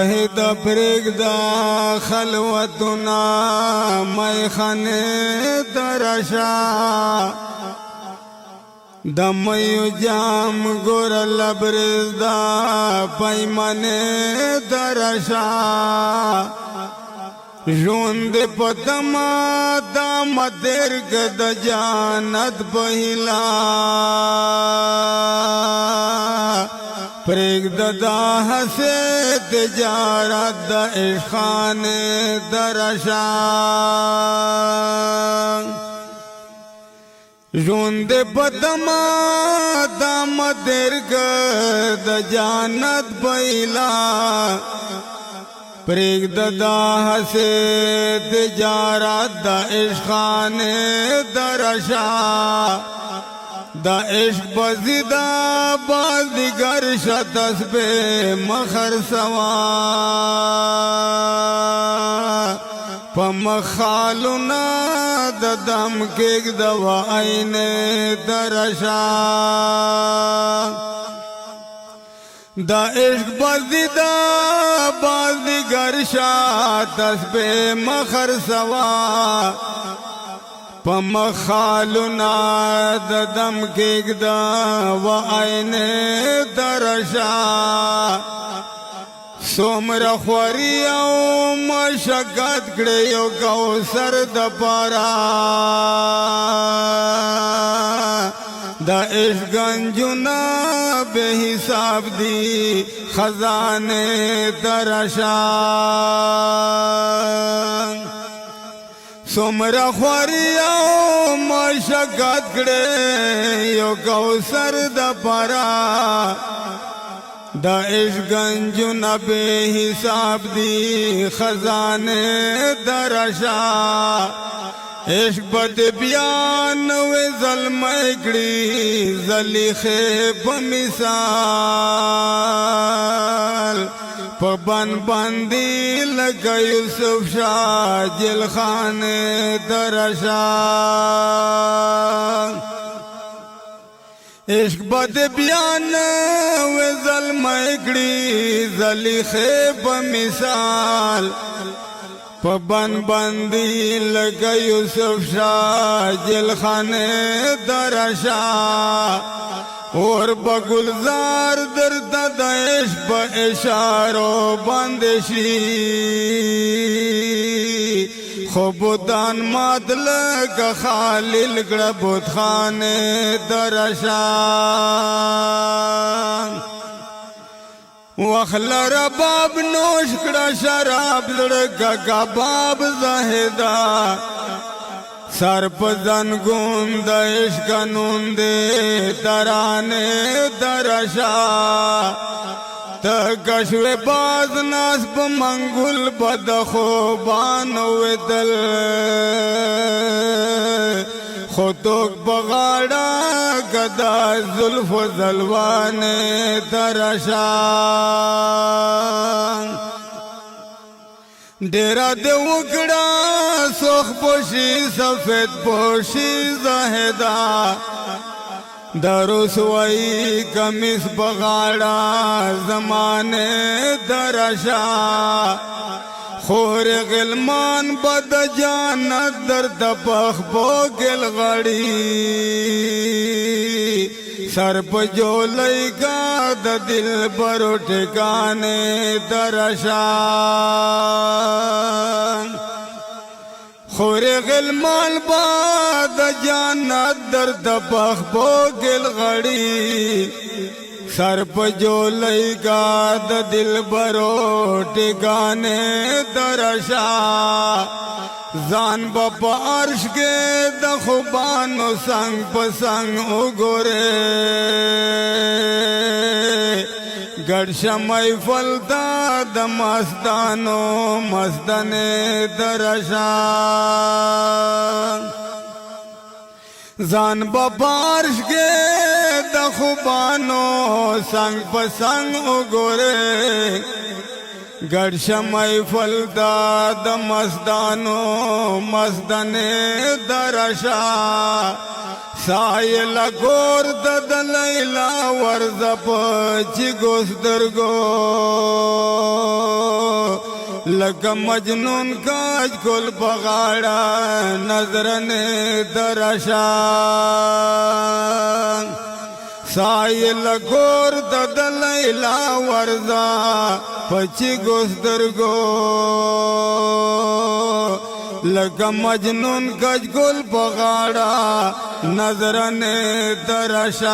زاهد پرگدا خلوتنا میخانه درشا دمیو جام گر لبرزدا پیمانه درشا ژوند پتما دام درگ د جانت بهلا پرگ ددا حسے تجارت دا عشقان درشا ژوند پتما دام درگ د جانت بهلا پریگ ددا حسے تجارت دا عشقان درشا دا عشق بزیدہ باز دیگر شتس بے مخر سوا پا مخالونا دا دم کیک دوا این درشا دا عشق بزیدہ باز دیگر شتس بے مخر سوا پا مخالونا دا دم کیک دا و آئین درشا سومر خوری او مشکت کڑیو کوثر دا پارا دا عشق گنجونا بے حساب دی خزانے درشا سومرا خواری او مشکت کڑے یو کوثر دا پارا دا عشق گنجونا بے حساب دی خزانے درشا عشق بد بیان وی ظلم اکڑی زلیخے بمثال پبن بندی لگا یوسف شاہ جل خان درشا عشق بد بیان و ظلم اکڑی زلیخے بمثال پبن بندی لگا یوسف شاہ جل خان درشا اور بگلزار درد دعش با اشارو بندشی خوبودان مادلک خالیل گربود خان درشا وخلا رباب نوش کڑا شراب لڑکا کباب زاہدہ سر پزن گوند عشق نون دے ترانے درشا تکشو باز ناسب منگل بدخوبانو دل خطوک بغاڑا گدا زلف و زلوان درشا ڈیرا دے وکڑا سوخ پوشی سفید پوشی زاہدہ درسوائی کمیس بغاڑا زمانے درشا خور غلمان بد جانت در دپخ بوگل غڑی سر پا جو لئیگا دا دل برو ٹھکانے درشا خور غلمان باد جانت در دپخ بوگل غڑی سر پا جو لئیگا دا دل برو ٹھکانے درشا زان با عرش کے دا خوبانو سنگ پسنگ اگورے گڑشا محفل دا دا مستانو مستن درشا زان با عرش کے دا خوبانو سنگ پسنگ اگورے گڑشا محفل دا دا مستانو مستن درشا سائل گور دا دلیلا ورزپ چی گوسترگو لکه مجنون کاج گل بغاڑا نظرن درشان سایل گور د لیلا ورزا پچی گسترگو لکه مجنون کاج گل بغاڑا نظرن درشان